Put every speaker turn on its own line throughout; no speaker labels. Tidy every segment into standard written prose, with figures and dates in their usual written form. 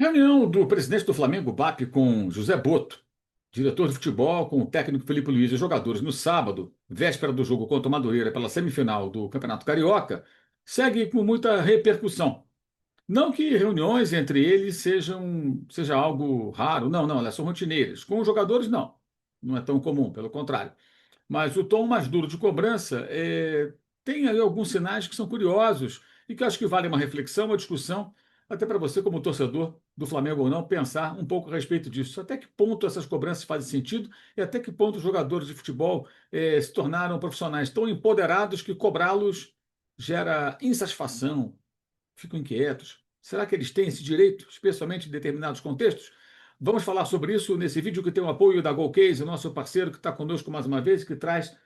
Reunião do presidente do Flamengo, BAP, com José Boto, diretor de futebol, com o técnico Felipe Luiz e os jogadores no sábado, véspera do jogo contra o Madureira pela semifinal do Campeonato Carioca, segue com muita repercussão. Não que reuniões entre eles seja algo raro, não, não, elas são rotineiras. Com os jogadores, não. Não é tão comum, pelo contrário. Mas o tom mais duro de cobrança tem aí alguns sinais que são curiosos e que eu acho que vale uma reflexão, uma discussão, até para você, como torcedor do Flamengo ou não, pensar um pouco a respeito disso. Até que ponto essas cobranças fazem sentido e até que ponto os jogadores de futebol se tornaram profissionais tão empoderados que cobrá-los gera insatisfação, ficam inquietos. Será que eles têm esse direito, especialmente em determinados contextos? Vamos falar sobre isso nesse vídeo que tem o apoio da Golcase, nosso parceiro que está conosco mais uma vez, que traz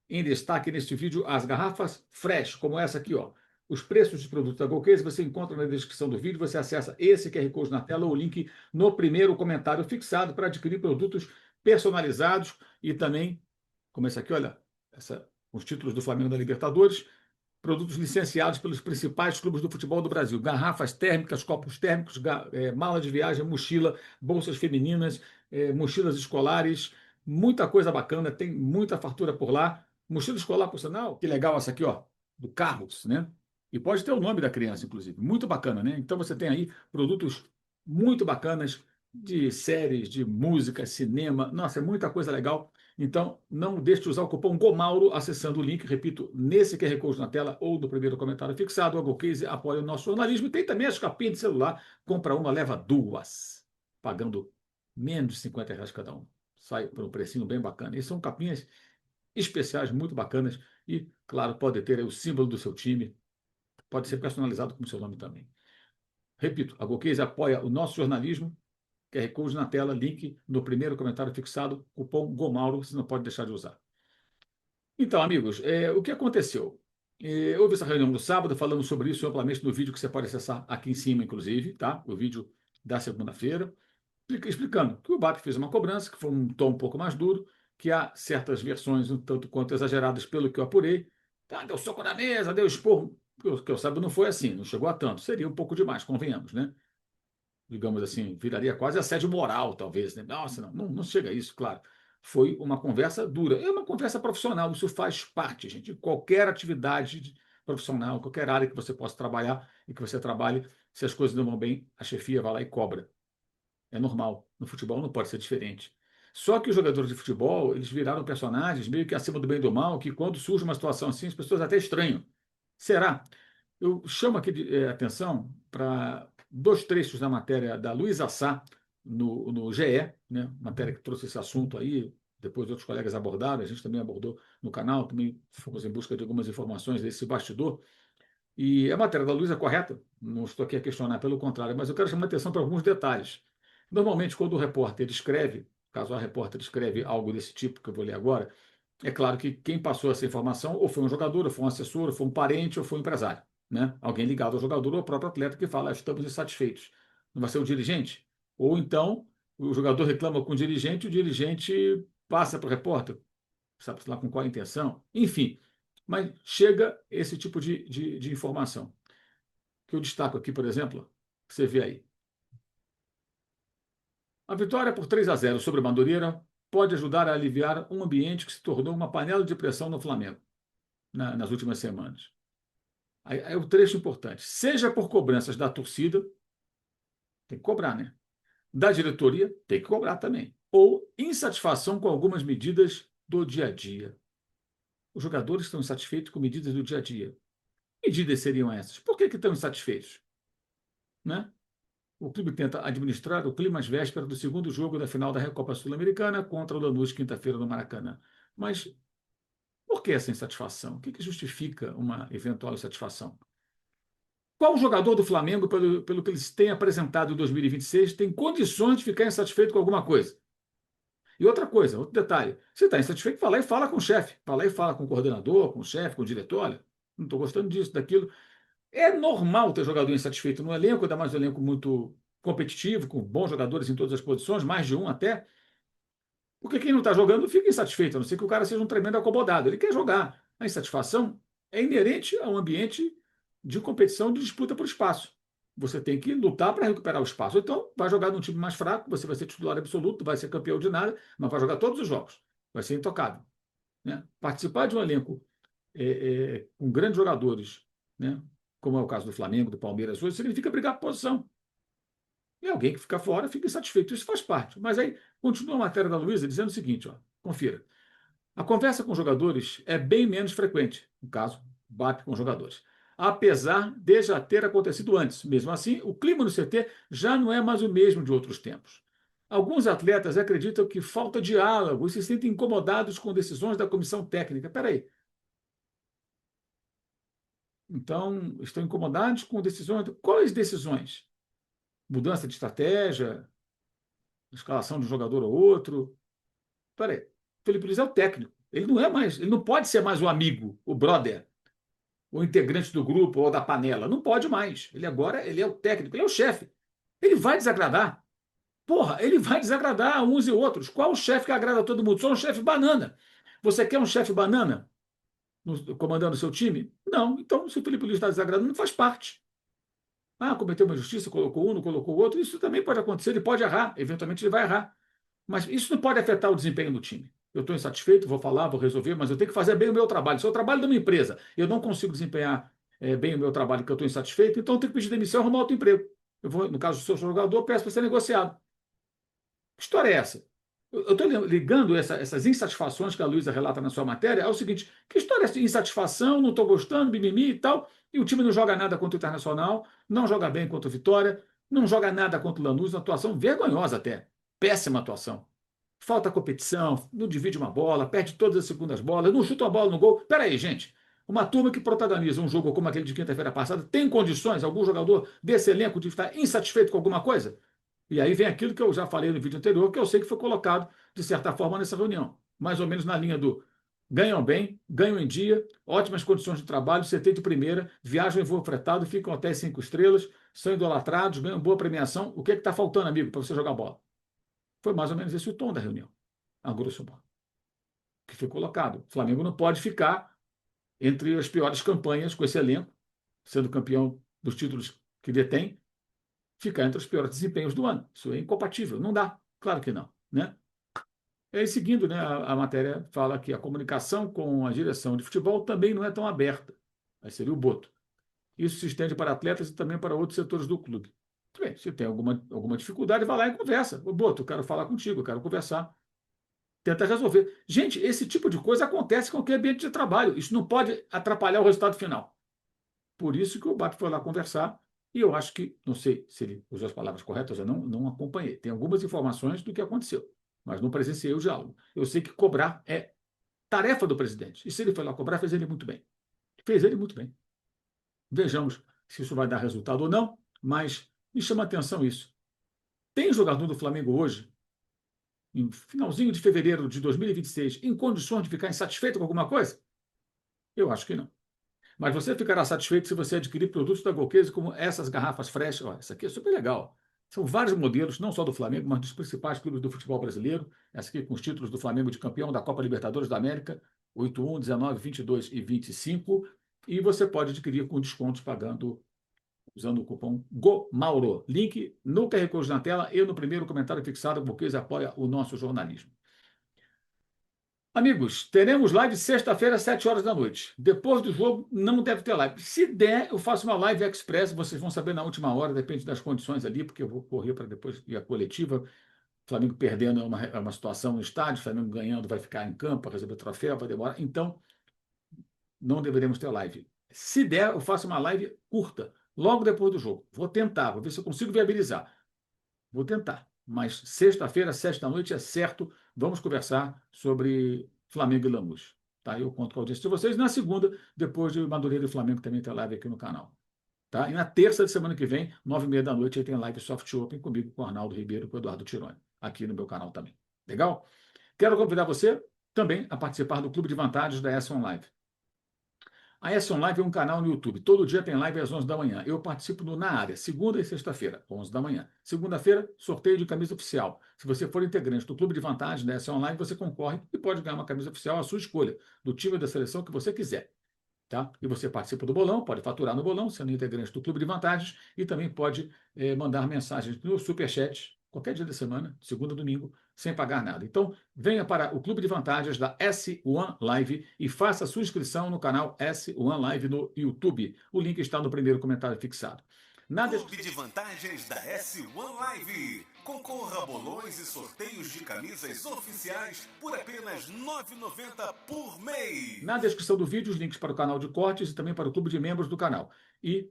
em destaque neste vídeo as garrafas Fresh, como essa aqui, ó. Os preços dos produtos da Golcase você encontra na descrição do vídeo, você acessa esse QR Code na tela ou o link no primeiro comentário fixado para adquirir produtos personalizados e também, como esse aqui, olha, os títulos do Flamengo da Libertadores, produtos licenciados pelos principais clubes do futebol do Brasil. Garrafas térmicas, copos térmicos, mala de viagem, mochila, bolsas femininas, mochilas escolares, muita coisa bacana, tem muita fartura por lá. Mochila escolar, por sinal, que legal essa aqui, ó, do Carlos, né? E pode ter o nome da criança, inclusive. Muito bacana, né? Então você tem aí produtos muito bacanas de séries, de música, cinema. Nossa, é muita coisa legal. Então, não deixe de usar o cupom GOMAURO acessando o link, repito, nesse QR Code na tela ou no primeiro comentário fixado. A GoCase apoia o nosso jornalismo e tem também as capinhas de celular. Compra uma, leva duas, pagando menos de R$ 50 cada um. Sai por um precinho bem bacana. E são capinhas especiais, muito bacanas. E, claro, pode ter aí o símbolo do seu time. Pode ser personalizado com o seu nome também. Repito, a GoCase apoia o nosso jornalismo. QR Code na tela, link no primeiro comentário fixado, cupom GOMAURO, você não pode deixar de usar. Então, amigos, o que aconteceu? Houve essa reunião no sábado, falamos sobre isso amplamente no vídeo que você pode acessar aqui em cima, inclusive, tá? O vídeo da segunda-feira, explicando que o BAP fez uma cobrança, que foi um tom um pouco mais duro, que há certas versões um tanto quanto exageradas pelo que eu apurei. Tá, deu soco na mesa, deu esporro. Que eu saiba, não foi assim, não chegou a tanto. Seria um pouco demais, convenhamos, né? Digamos assim, viraria quase assédio moral, talvez, né? Nossa, não chega a isso, claro. Foi uma conversa dura. É uma conversa profissional, isso faz parte, gente, de qualquer atividade profissional, qualquer área que você possa trabalhar e que você trabalhe, se as coisas não vão bem, a chefia vai lá e cobra. É normal. No futebol não pode ser diferente. Só que os jogadores de futebol, eles viraram personagens meio que acima do bem e do mal, que quando surge uma situação assim, as pessoas até estranham. Será? Eu chamo aqui atenção para dois trechos da matéria da Luísa Sá, no GE, né? Matéria que trouxe esse assunto aí, depois outros colegas abordaram, a gente também abordou no canal, também fomos em busca de algumas informações desse bastidor. E a matéria da Luísa é correta, não estou aqui a questionar, pelo contrário, mas eu quero chamar a atenção para alguns detalhes. Normalmente, quando o repórter escreve, caso a repórter escreve algo desse tipo que eu vou ler agora, é claro que quem passou essa informação ou foi um jogador, ou foi um assessor, ou foi um parente, ou foi um empresário, né? Alguém ligado ao jogador ou ao próprio atleta que fala, estamos insatisfeitos. Não vai ser o dirigente? Ou então o jogador reclama com o dirigente passa para o repórter, sabe lá com qual a intenção? Enfim, mas chega esse tipo de informação. Que eu destaco aqui, por exemplo, você vê aí. A vitória por 3-0 sobre o Madureira pode ajudar a aliviar um ambiente que se tornou uma panela de pressão no Flamengo nas últimas semanas. Aí é o trecho importante. Seja por cobranças da torcida, tem que cobrar, né? Da diretoria, tem que cobrar também. Ou insatisfação com algumas medidas do dia a dia. Os jogadores estão insatisfeitos com medidas do dia a dia. Que medidas seriam essas? Por que estão insatisfeitos? Né? O clube tenta administrar o clima às vésperas do segundo jogo da final da Recopa Sul-Americana contra o Lanús, quinta-feira, no Maracanã. Mas por que essa insatisfação? O que justifica uma eventual insatisfação? Qual jogador do Flamengo, pelo que eles têm apresentado em 2026, tem condições de ficar insatisfeito com alguma coisa? E outra coisa, outro detalhe: se está insatisfeito, vai lá e fala com o chefe, vai lá e fala com o coordenador, com o chefe, com o diretor. Olha, não estou gostando disso, daquilo. É normal ter jogador insatisfeito no elenco, ainda mais um elenco muito competitivo, com bons jogadores em todas as posições, mais de um até, porque quem não está jogando fica insatisfeito, a não ser que o cara seja um tremendo acomodado. Ele quer jogar. A insatisfação é inerente a um ambiente de competição, de disputa por espaço. você tem que lutar para recuperar o espaço. Então, vai jogar num time mais fraco, você vai ser titular absoluto, vai ser campeão de nada, mas vai jogar todos os jogos. Vai ser intocável. Né? Participar de um elenco com grandes jogadores, né? Como é o caso do Flamengo, do Palmeiras hoje, significa brigar por posição. E alguém que fica fora fica insatisfeito. Isso faz parte. Mas aí, continua a matéria da Luísa dizendo o seguinte, ó, confira. A conversa com jogadores é bem menos frequente, no caso, BAP com jogadores, apesar de já ter acontecido antes. Mesmo assim, o clima no CT já não é mais o mesmo de outros tempos. Alguns atletas acreditam que falta diálogo e se sentem incomodados com decisões da comissão técnica. Espera aí. Então, estão incomodados com decisões. Quais decisões? Mudança de estratégia, escalação de um jogador ou outro. Espera aí. Felipe Luiz é o técnico. Ele não é mais, ele não pode ser mais o amigo, o brother, o integrante do grupo ou da panela. Não pode mais. Ele agora, ele é o técnico, ele é o chefe. Ele vai desagradar. Porra, ele vai desagradar uns e outros. Qual o chefe que agrada a todo mundo? Só um chefe banana. Você quer um chefe banana comandando o seu time? Não. Então, se o Felipe Luiz está desagradando, não faz parte. Ah, cometeu uma injustiça, colocou um, não colocou o outro. Isso também pode acontecer, ele pode errar. Eventualmente ele vai errar. Mas isso não pode afetar o desempenho do time. Eu estou insatisfeito, vou falar, vou resolver, mas eu tenho que fazer bem o meu trabalho. Se é o trabalho de uma empresa, eu não consigo desempenhar bem o meu trabalho porque eu estou insatisfeito, então eu tenho que pedir demissão e arrumar outro emprego. Eu vou, no caso do seu jogador, peço para ser negociado. Que história é essa? Eu estou ligando essas insatisfações que a Luísa relata na sua matéria ao seguinte: que história é essa de insatisfação, não estou gostando, mimimi e tal, e o time não joga nada contra o Internacional, não joga bem contra o Vitória, não joga nada contra o Lanús, uma atuação vergonhosa até, péssima atuação. Falta competição, não divide uma bola, perde todas as segundas bolas, não chuta a bola no gol. Pera aí, gente. Uma turma que protagoniza um jogo como aquele de quinta-feira passada tem condições, algum jogador desse elenco, de estar insatisfeito com alguma coisa? E aí vem aquilo que eu já falei no vídeo anterior, que eu sei que foi colocado, de certa forma, nessa reunião. Mais ou menos na linha do ganham bem, ganham em dia, ótimas condições de trabalho, CT de primeira, viajam em voo fretado, ficam até 5 estrelas, são idolatrados, ganham boa premiação. O que está faltando, amigo, para você jogar bola? Foi mais ou menos esse o tom da reunião, a grosso modo, que foi colocado. O Flamengo não pode ficar entre as piores campanhas com esse elenco, sendo campeão dos títulos que detém, ficar entre os piores desempenhos do ano. Isso é incompatível, não dá. Claro que não, né? E aí, seguindo, né, a matéria fala que a comunicação com a direção de futebol também não é tão aberta. Aí seria o Boto. Isso se estende para atletas e também para outros setores do clube. Muito bem, se tem alguma dificuldade, vai lá e conversa. Ô, Boto, eu quero falar contigo, eu quero conversar. Tenta resolver. Gente, esse tipo de coisa acontece em qualquer ambiente de trabalho. Isso não pode atrapalhar o resultado final. Por isso que o BAP foi lá conversar, e eu acho que, não sei se ele usou as palavras corretas, eu não acompanhei. Tem algumas informações do que aconteceu, mas não presenciei o diálogo. Eu sei que cobrar é tarefa do presidente. E se ele foi lá cobrar, fez ele muito bem. Fez ele muito bem. Vejamos se isso vai dar resultado ou não, mas me chama a atenção isso. Tem jogador do Flamengo hoje, em finalzinho de fevereiro de 2026, em condições de ficar insatisfeito com alguma coisa? Eu acho que não. Mas você ficará satisfeito se você adquirir produtos da Golcase como essas garrafas fresh. Olha, essa aqui é super legal. São vários modelos, não só do Flamengo, mas dos principais clubes do futebol brasileiro. Essa aqui com os títulos do Flamengo de campeão da Copa Libertadores da América, 81, 19, 22 e 25. E você pode adquirir com descontos pagando, usando o cupom GOMAURO. Link no QR Code na tela e no primeiro comentário fixado. A Golcase apoia o nosso jornalismo. Amigos, teremos live sexta-feira, às 7 horas da noite. Depois do jogo, não deve ter live. Se der, eu faço uma live express, vocês vão saber na última hora, depende das condições ali, porque eu vou correr para depois ir à coletiva. O Flamengo perdendo é uma situação no estádio, o Flamengo ganhando vai ficar em campo para receber troféu, vai demorar. Então, não deveremos ter live. Se der, eu faço uma live curta, logo depois do jogo. Vou tentar, vou ver se eu consigo viabilizar. Vou tentar. Mas sexta-feira, às 7 da noite, é certo, vamos conversar sobre Flamengo e Lanús. Tá? Eu conto com a audiência de vocês. Na segunda, depois de Madureira e Flamengo, também tem live aqui no canal. Tá? E na terça de semana que vem, 9h30 da noite, aí tem live Soft Open comigo, com o Arnaldo Ribeiro e com o Eduardo Tironi, aqui no meu canal também. Legal? Quero convidar você também a participar do Clube de Vantagens da S Live. A S Live é um canal no YouTube. Todo dia tem live às 11 da manhã. Eu participo no Na Área, segunda e sexta-feira, 11 da manhã. Segunda-feira, sorteio de camisa oficial. Se você for integrante do Clube de Vantagens da S Live, você concorre e pode ganhar uma camisa oficial à sua escolha, do time da seleção que você quiser. tá? E você participa do bolão, pode faturar no bolão, sendo integrante do Clube de Vantagens, e também pode mandar mensagens no Superchat, qualquer dia da semana, segunda a domingo, sem pagar nada. Então, venha para o Clube de Vantagens da S1 Live e faça a sua inscrição no canal S1 Live no YouTube. O link está no primeiro comentário fixado.
Clube de Vantagens da S1 Live. Concorra a bolões e sorteios de camisas oficiais por apenas R$ 9,90 por mês.
Na descrição do vídeo, os links para o canal de cortes e também para o clube de membros do canal. E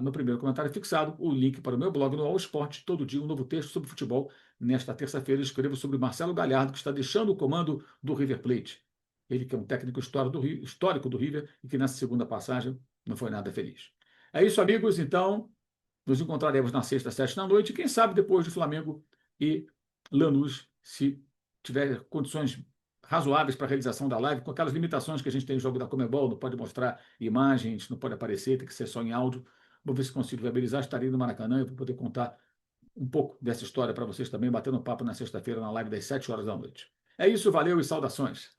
no primeiro comentário fixado, o link para o meu blog no All Sport, todo dia um novo texto sobre futebol. Nesta terça-feira, escrevo sobre Marcelo Galhardo, que está deixando o comando do River Plate. Ele que é um técnico histórico do River e que nessa segunda passagem não foi nada feliz. É isso, amigos. Então, nos encontraremos na sexta, às 7 da noite. Quem sabe depois de Flamengo e Lanús, se tiver condições razoáveis para a realização da live, com aquelas limitações que a gente tem no jogo da Conmebol, não pode mostrar imagens, não pode aparecer, tem que ser só em áudio. Vou ver se consigo viabilizar. Estarei no Maracanã e vou poder contar um pouco dessa história para vocês também, batendo um papo na sexta-feira, na live das 7 horas da noite. É isso, valeu e saudações.